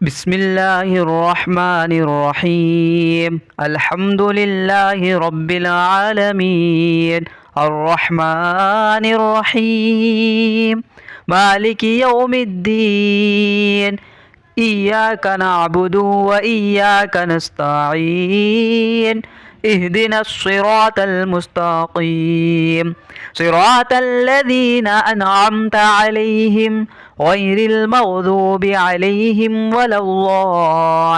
بسم الله الرحمن الرحيم. الحمد لله رب العالمين الرحمن الرحيم مالك يوم الدين. إياك نعبد وإياك نستعين. اهدنا الصراط المستقيم صراط الذين أنعمت عليهم غير المغضوب عليهم ولا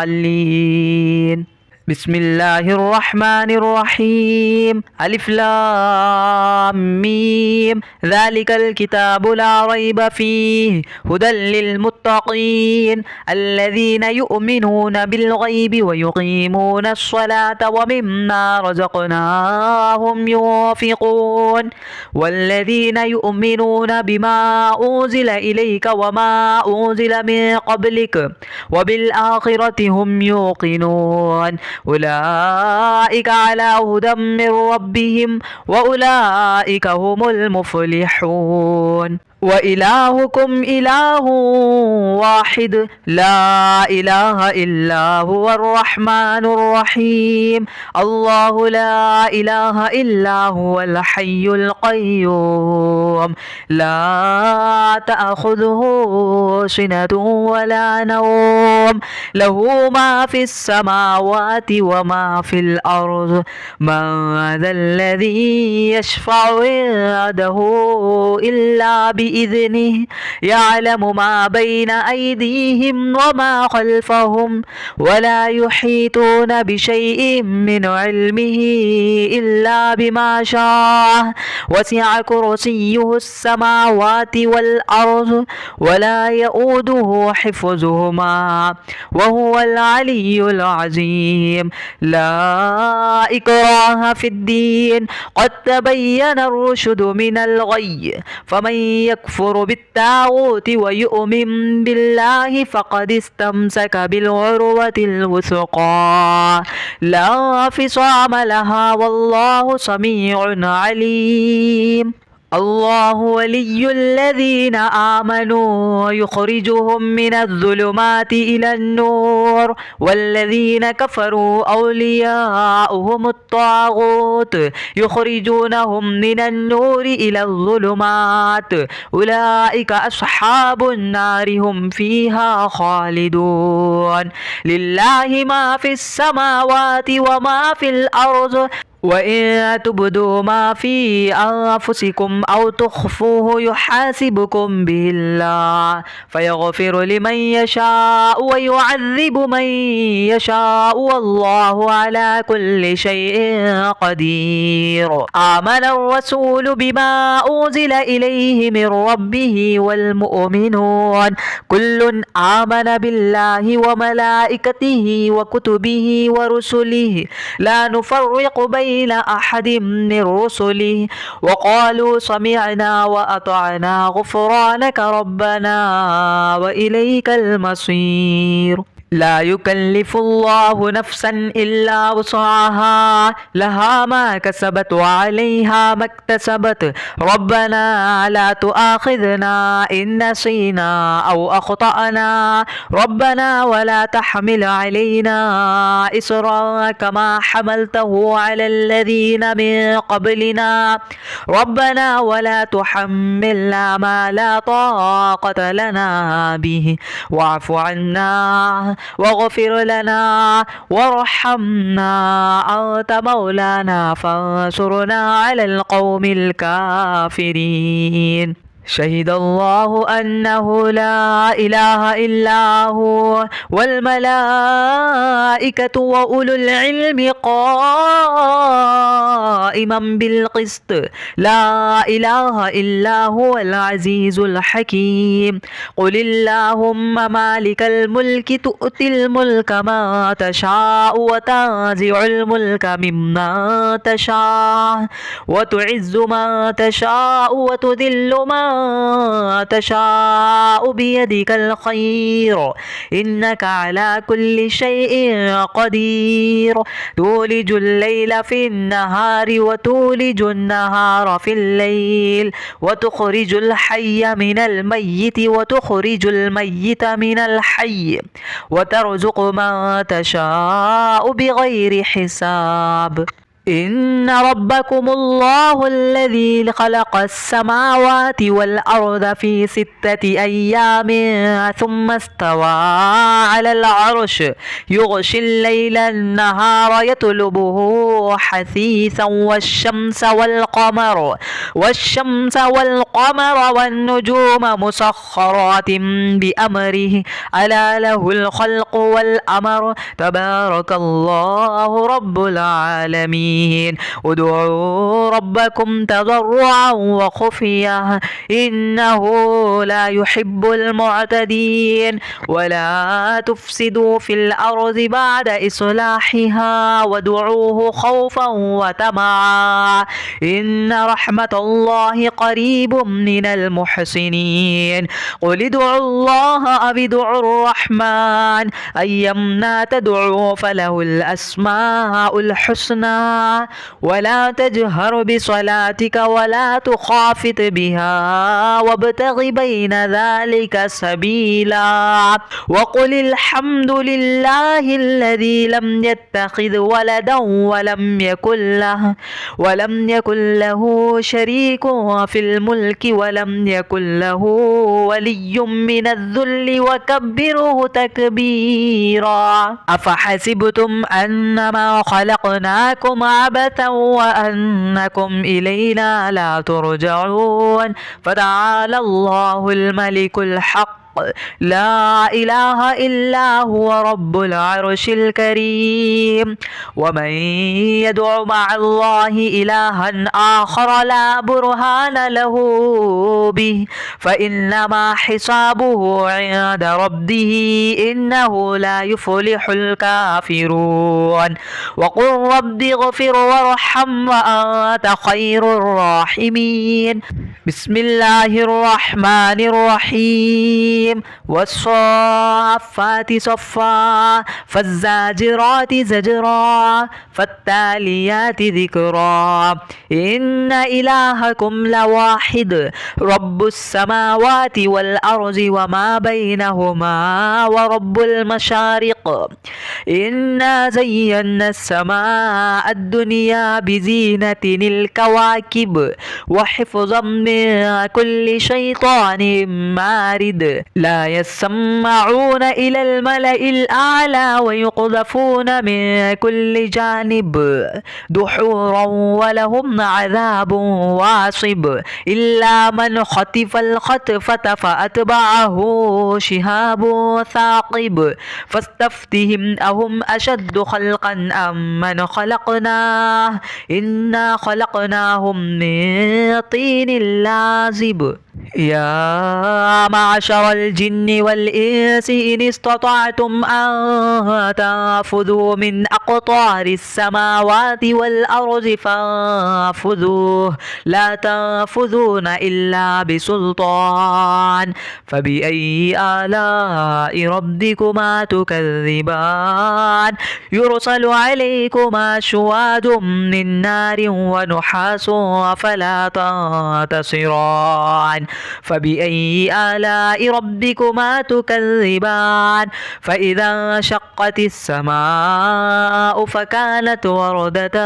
الضالين. بسم الله الرحمن الرحيم. ألف لام ميم. ذلك الكتاب لا ريب فيه هدى للمتقين الذين يؤمنون بالغيب ويقيمون الصلاة ومما رزقناهم ينفقون والذين يؤمنون بما أنزل إليك وما أنزل من قبلك وبالآخرة هم يوقنون. أولئك على هدى من ربهم وأولئك هم المفلحون. وإلهكم إله واحد لا إله إلا هو الرحمن الرحيم. الله لا إله إلا هو الحي القيوم لا تأخذه سنة ولا نوم له ما في السماوات وما في الأرض. من ذا الذي يشفع عنده إلا بإذنه يعلم ما بين أيديهم وما خلفهم ولا يحيطون بشيء من علمه إلا بما شاء. وسع كرسيه السماوات والأرض ولا يؤوده حفظهما وهو العلي العظيم. لا إكراه في الدين قد تبين الرشد من الغي فمن يكفر بالطاغوت ويؤمن بالله فقد استمسك بالعروة الوثقى لا انفصام لها والله سميع عليم. الله ولي الذين آمنوا يخرجهم من الظلمات إلى النور والذين كفروا أولياؤهم الطاغوت يخرجونهم من النور إلى الظلمات. أولئك أصحاب النار هم فيها خالدون. لله ما في السماوات وما في الأرض وإن تبدوا ما في أنفسكم أو تخفوه يحاسبكم به الله فيغفر لمن يشاء ويعذب من يشاء والله على كل شيء قدير. آمن الرسول بما أنزل إليه من ربه والمؤمنون كل آمن بالله وملائكته وكتبه ورسله لا نفرق بين أحد من رسله وقالوا سمعنا وأطعنا غفرانك ربنا وإليك المصير. لا يكلف الله نفسا إلا وسعها لها ما كسبت وعليها ما اكتسبت. ربنا لا تؤاخذنا إن نسينا أو أخطأنا ربنا ولا تحمل علينا إصرا كما حملته على الذين من قبلنا ربنا ولا تحملنا ما لا طاقة لنا به واعف عنا واغفر لنا وارحمنا أنت مولانا فانصرنا على القوم الكافرين. شهد الله أنه لا إله إلا هو والملائكة وأولو العلم قائما بالقسط لا إله إلا هو العزيز الحكيم. قل اللهم مالك الملك تؤتي الملك ما تشاء وتنزع الملك مما تشاء وتعز ما تشاء وتذل ما تشاء بيدك الخير إنك على كل شيء قدير تولج الليل في النهار وتولج النهار في الليل وتخرج الحي من الميت وتخرج الميت من الحي وترزق من تشاء بغير حساب إن ربكم الله الذي خلق السماوات والأرض في 6 أيام ثم استوى على العرش يغشي الليل النهار يطلبه حثيثا والشمس والقمر والنجوم مسخرات بأمره ألا له الخلق والأمر تبارك الله رب العالمين ادعوا ربكم تضرعا وخفيا إنه لا يحب المعتدين ولا تفسدوا في الأرض بعد إصلاحها وادعوه خوفا وطمعا إن رحمة الله قريب من المحسنين قل ادعوا الله أو ادعوا الرحمن أيما تدعوا فله الأسماء الحسنى ولا تجهر بصلاتك ولا تخافت بها وابتغ بين ذلك سبيلا وقل الحمد لله الذي لم يتخذ ولدا ولم يكن له شريك في الملك ولم يكن له ولي من الذل وكبره تكبيرا أفحسبتم أنما خلقناكم عبثا وأنكم إلينا لا ترجعون فتعالى الله الملك الحق لا إله إلا هو رب العرش الكريم ومن يدع مع الله إلها آخر لا برهان له به فإنما حسابه عند ربه إنه لا يفلح الكافرون وقل رب اغفر وارحم وأنت خير الراحمين بسم الله الرحمن الرحيم والصافات صفا فالزاجرات زجرا فالتاليات ذكرا إن إلهكم لواحد رب السماوات والأرض وما بينهما ورب المشارق إنا زينا السماء الدنيا بزينة الكواكب وحفظا من كل شيطان مارد لا يسمعون إلى الملأ الأعلى ويقذفون من كل جانب دحورا ولهم عذاب واصب إلا من خطف الخطفة فأتبعه شهاب ثاقب فاستفتهم أهم أشد خلقا أم من خلقناه إنا خلقناهم من طين لازب يا معشر الجن والإنس إن استطعتم أن تنفذوا من أقطار السماوات والأرض فانفذوا لا تنفذون إلا بسلطان فبأي آلاء ربكما تكذبان يرسل عليكما شواظ من نار ونحاس فلا تنتصران فبأي آلاء ربكما تكذبان فإذا انشقت السماء فكانت وردة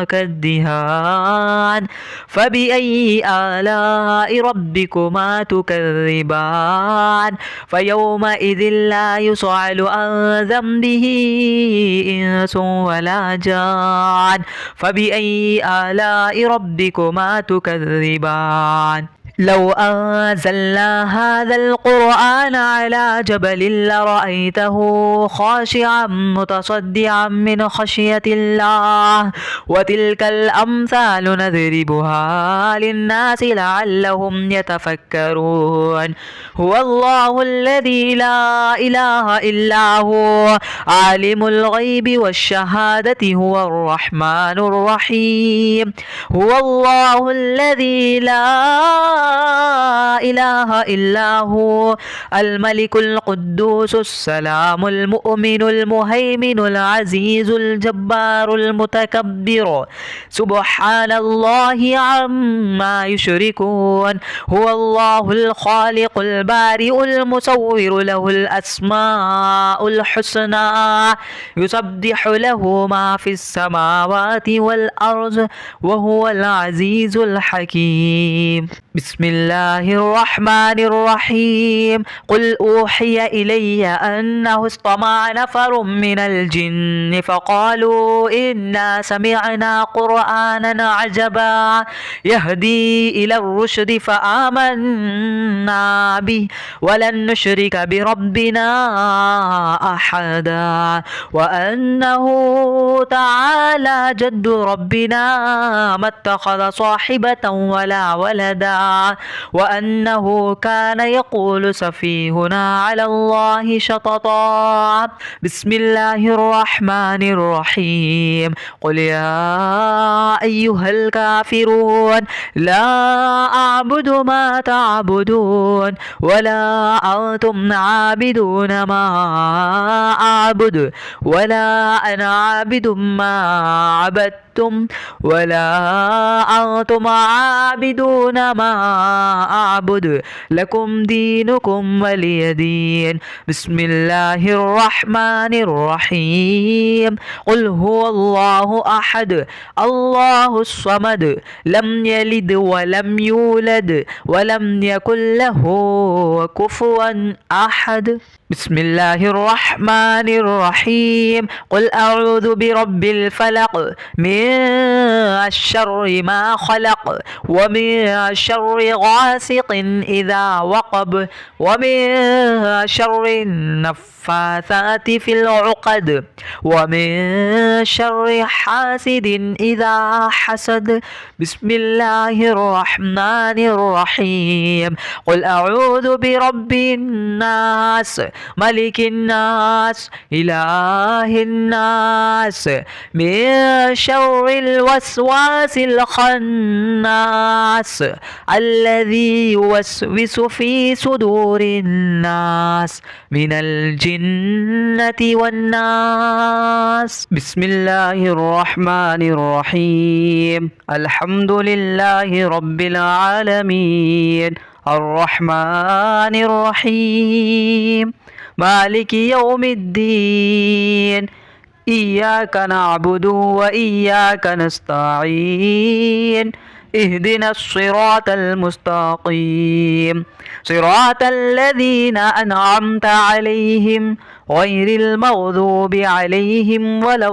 كالدهان فبأي آلاء ربكما تكذبان فيومئذ لا يسأل عن ذنبه إنس ولا جان فبأي آلاء ربكما تكذبان لو أنزلنا هذا القرآن على جبل لرأيته خاشعا متصدعا من خشية الله وتلك الأمثال نضربها للناس لعلهم يتفكرون هو الله الذي لا إله إلا هو عالم الغيب والشهادة هو الرحمن الرحيم هو الله الذي لا إله إلا هو الملك القدوس السلام المؤمن المهيمن العزيز الجبار المتكبر سبحان الله عما يشركون هو الله الخالق البارئ المصور له الأسماء الحسنى يسبح له ما في السماوات والأرض وهو العزيز الحكيم بسم الله الرحمن الرحيم قل أوحي إلي أنه استمع نفر من الجن فقالوا إنا سمعنا قرآنا عجبا يهدي إلى الرشد فآمنا به ولن نشرك بربنا أحدا وأنه تعالى جد ربنا ما اتخذ صاحبة ولا ولدا وأنه كان يقول سفيهنا على الله شططا بسم الله الرحمن الرحيم قل يا أيها الكافرون لا أعبد ما تعبدون ولا أنتم عابدون ما أعبد ولا أنا عابد ما عبدتم ولا أنتم عابدون ما أعبد لكم دينكم ولي دين بسم الله الرحمن الرحيم قل هو الله أحد الله الصمد لم يلد ولم يولد ولم يكن له كفوا أحد بسم الله الرحمن الرحيم قل أعوذ برب الفلق من شر ما خلق ومن شر غاسق إذا وقب ومن شر النفاثات في العقد ومن شر حاسد إذا حسد بسم الله الرحمن الرحيم قل أعوذ برب الناس ملك الناس إله الناس من شر الوسواس الخناس الذي يوسوس في صدور الناس من الجنة والناس بسم الله الرحمن الرحيم الحمد لله رب العالمين الرحمن الرحيم مالك يوم الدين إياك نعبد وإياك نستعين اهدنا الصراط المستقيم صراط الذين أنعمت عليهم غير المغضوب عليهم ولا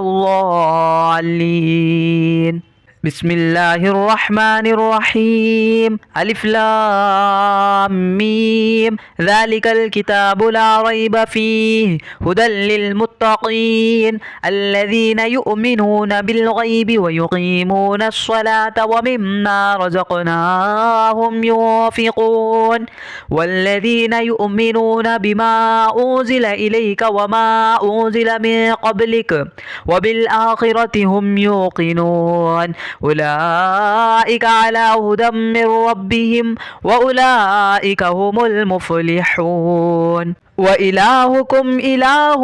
الضالين بسم الله الرحمن الرحيم ألف لام ميم ذلك الكتاب لا ريب فيه هدى للمتقين الذين يؤمنون بالغيب ويقيمون الصلاة ومما رزقناهم ينفقون والذين يؤمنون بما أنزل إليك وما أنزل من قبلك وبالآخرة هم يوقنون أولئك على هدى من ربهم وأولئك هم المفلحون وإلهكم إله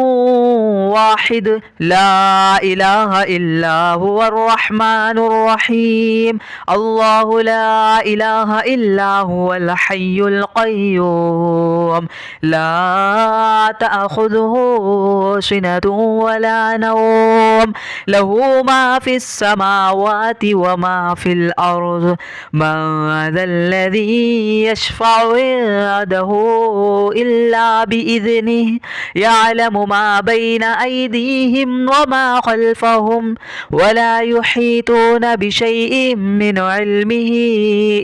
واحد لا إله إلا هو الرحمن الرحيم الله لا إله إلا هو الحي القيوم لا تأخذه سنة ولا نوم له ما في السماوات وما في الأرض من ذا الذي يشفع عنده إلا بإذنه يعلم ما بين أيديهم وما خلفهم ولا يحيطون بشيء من علمه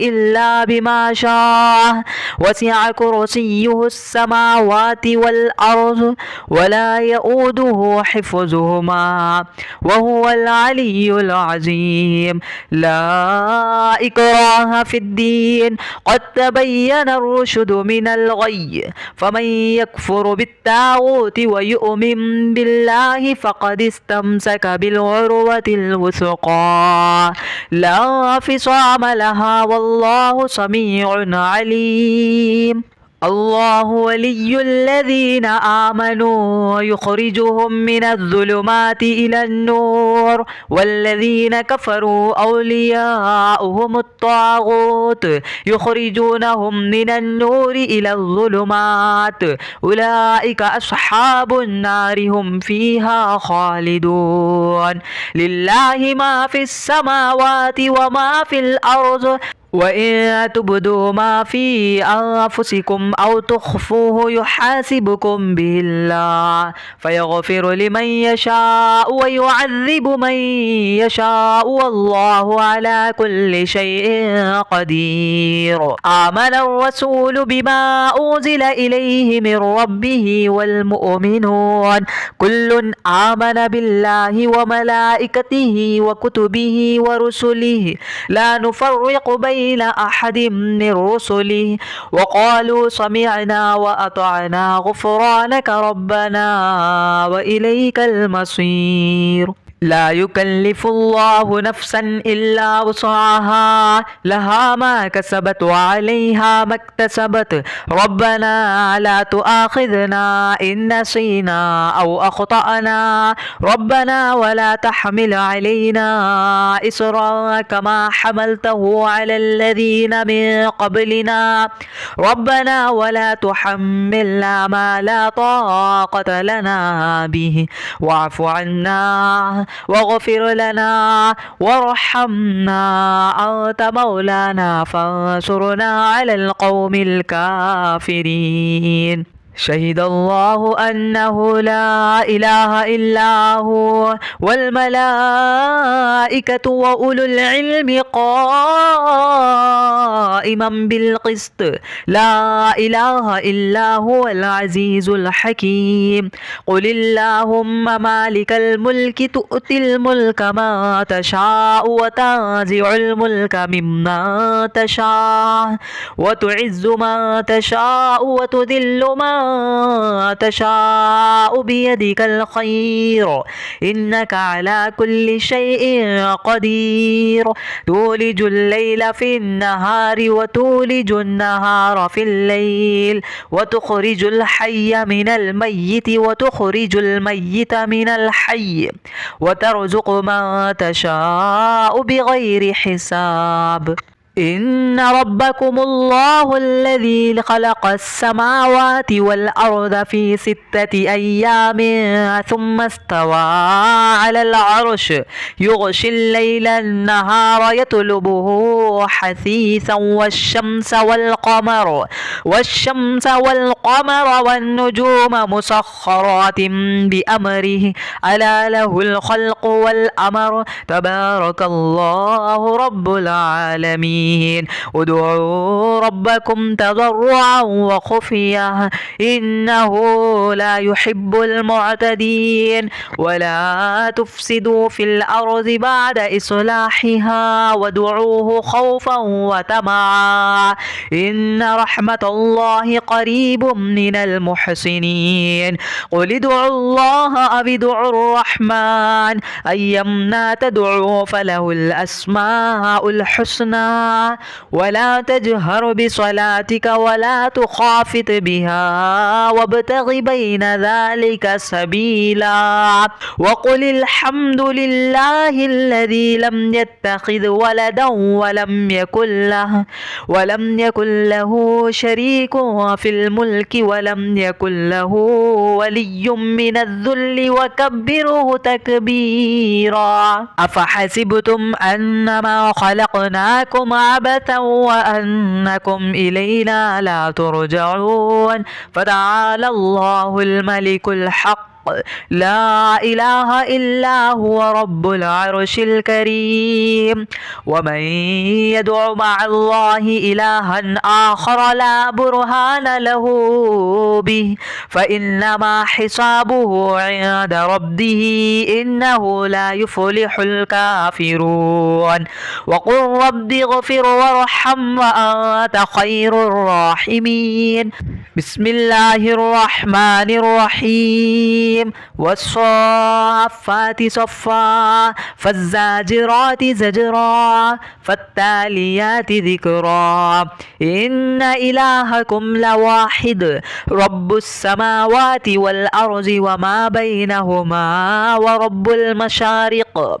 إلا بما شاء وسع كرسيه السماوات والأرض ولا يؤوده حفظهما وهو العلي العظيم لا إكراه في الدين قد تبين الرشد من الغي فمن يكفر بالطاغوت ويؤمن بالله فقد استمسك بالعروة الوثقى لا انفصام لها والله سميع عليم. الله ولي الذين آمنوا يخرجهم من الظلمات إلى النور والذين كفروا أولياؤهم الطاغوت يخرجونهم من النور إلى الظلمات أولئك أصحاب النار هم فيها خالدون. لله ما في السماوات وما في الأرض وإن تبدوا ما في أنفسكم أو تخفوه يحاسبكم به الله فيغفر لمن يشاء ويعذب من يشاء والله على كل شيء قدير. آمن الرسول بما أنزل إليه من ربه والمؤمنون كل آمن بالله وملائكته وكتبه ورسله لا نفرق بين أحد من رسله وقالوا سمعنا وأطعنا غفرانك ربنا وإليك المصير. لا يكلف الله نفسا إلا وسعها لها ما كسبت وعليها ما اكتسبت ربنا لا تؤاخذنا إن نسينا أو أخطأنا ربنا ولا تحمل علينا إصرا كما حملته على الذين من قبلنا ربنا ولا تحملنا ما لا طاقة لنا به واعف عنا واغفر لنا وارحمنا أنت مولانا فانصرنا على القوم الكافرين. شهد الله أنه لا إله إلا هو والملائكة وأولو العلم قائما بالقسط لا إله إلا هو العزيز الحكيم. قل اللهم مالك الملك تؤتي الملك ما تشاء وتنزع الملك مما تشاء وتعز ما تشاء وتذل ما تشاء بيدك الخير إنك على كل شيء قدير. تولج الليل في النهار وتولج النهار في الليل وتخرج الحي من الميت وتخرج الميت من الحي وترزق من تشاء بغير حساب. إن ربكم الله الذي خلق السماوات والأرض في 6 أيام ثم استوى على العرش يغشي الليل النهار يطلبه حثيثا والشمس والقمر والنجوم مسخرات بأمره ألا له الخلق والأمر تبارك الله رب العالمين. ادعوا ربكم تضرعا وخفيا إنه لا يحب المعتدين. ولا تفسدوا في الأرض بعد إصلاحها وادعوه خوفا وطمعا إن رحمة الله قريب من المحسنين. قل ادعوا الله أو ادعوا الرحمن أيما تدعوا فله الأسماء الحسنى ولا تجهر بصلاتك ولا تخافت بها وابتغ بين ذلك سبيلا. وقل الحمد لله الذي لم يتخذ ولدا ولم يكن له شريك في الملك ولم يكن له ولي من الذل وكبره تكبيرا. أفحسبتم أنما خلقناكم عبثا وأنكم إلينا لا ترجعون فتعالى الله الملك الحق الحق لا إله إلا هو رب العرش الكريم. ومن يدع مع الله إلها آخر لا برهان له به فإنما حسابه عند ربه إنه لا يفلح الكافرون. وقل رب اغفر وارحم وأنت خير الراحمين. بسم الله الرحمن الرحيم. والصافات صفا فالزاجرات زجرا فالتاليات ذكرا إن إلهكم لواحد رب السماوات والأرض وما بينهما ورب المشارق.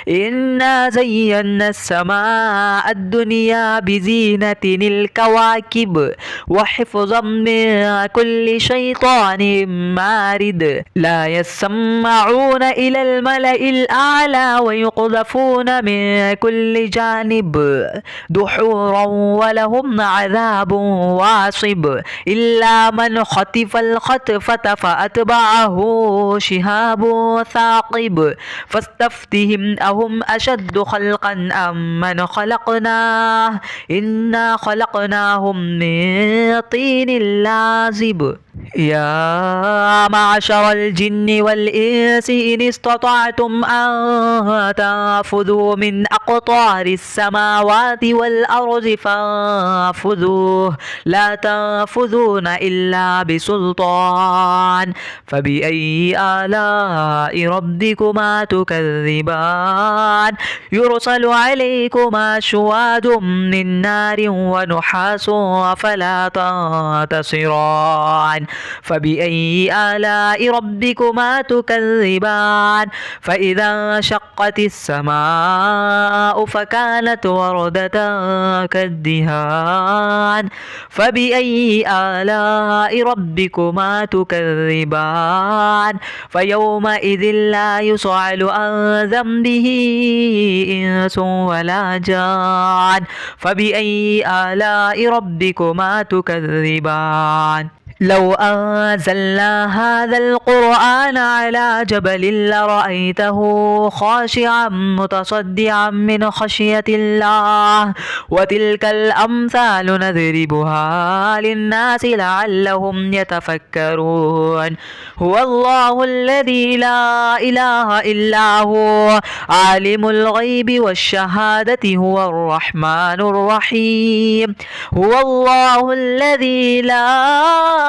إنا زينا السماء الدنيا بزينة الكواكب وحفظا من كل شيطان مارد. لا يسمعون إلى الملأ الأعلى ويقذفون من كل جانب دحورا ولهم عذاب واصب إلا من خطف الخطفة فأتبعه شهاب ثاقب. فاستفتهم أهم أشد خلقا أم من خلقناه إنا خلقناهم من طين لازب. يا معشر الجن والإنس إن استطعتم أن تنفذوا من أقطار السماوات والأرض فانفذوا لا تنفذون إلا بسلطان. فبأي آلاء ربكما تكذبان يرسل عليكما شواظ من نار ونحاس فلا تنتصران. فبأي آلاء ربكما تكذبان فإذا انشقت السماء فكانت وردة كالدهان. فبأي آلاء ربكما تكذبان فيومئذ لا يسأل عن ذنبه إنس ولا جان. فبأي آلاء ربكما تكذبان. لو أنزلنا هذا القرآن على جبل لرأيته خاشعا متصدعا من خشية الله. وتلك الأمثال نضربها للناس لعلهم يتفكرون. هو الله الذي لا إله إلا هو عالم الغيب والشهادة هو الرحمن الرحيم. هو الله الذي لا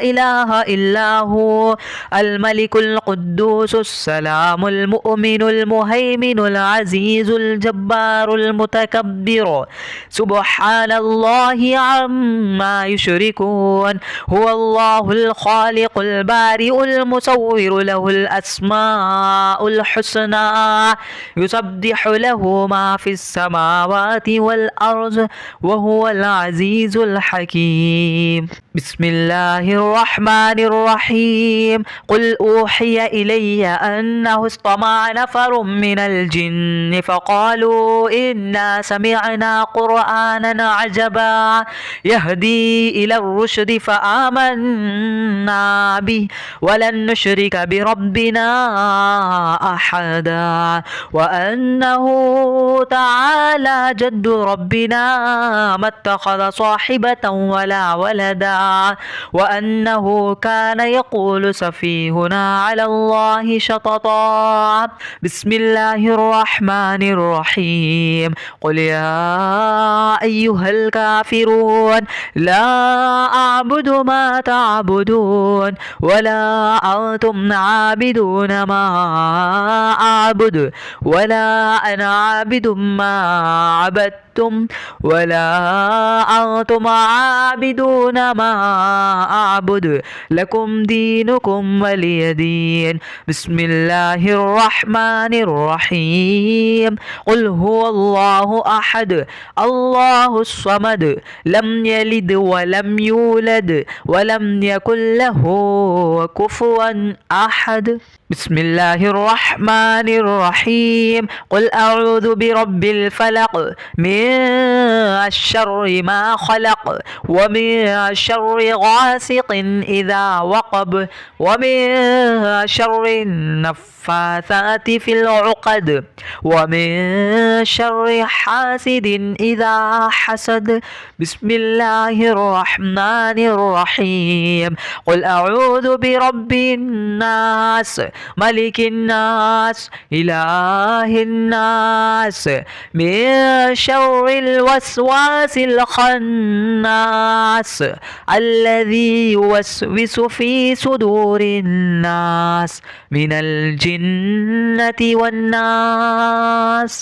إله إلا هو الملك القدوس السلام المؤمن المهيمن العزيز الجبار المتكبر سبحان الله عما يشركون. هو الله الخالق البارئ المصور له الأسماء الحسنى يسبح له ما في السماوات والأرض وهو العزيز الحكيم. بسم الله الرحمن الرحيم. قل أوحي إلي أنه استمع نفر من الجن فقالوا إنا سمعنا قرآنا عجبا يهدي إلى الرشد فآمنا به ولن نشرك بربنا أحدا. وأنه تعالى جد ربنا ما اتخذ صاحبة ولا ولدا. وأنه كان يقول سفيهنا على الله شططا. بسم الله الرحمن الرحيم. قل يا أيها الكافرون لا أعبد ما تعبدون ولا أنتم عابدون ما أعبد ولا أنا عابد ما عبدتم ولا أنتم عابدون ما أعبد لكم دينكم ولي دين. بسم الله الرحمن الرحيم. قل هو الله أحد الله الصمد لم يلد ولم يولد ولم يكن له كفوا أحد. بسم الله الرحمن الرحيم. قل أعوذ برب الفلق من شر ما خلق ومن شر غاسق إذا وقب ومن شر النفاثات في العقد ومن شر حاسد إذا حسد. بسم الله الرحمن الرحيم. قل أعوذ برب الناس ملك الناس إله الناس من شر الوسواس الخناس الذي يوسوس في صدور الناس من الجنة والناس.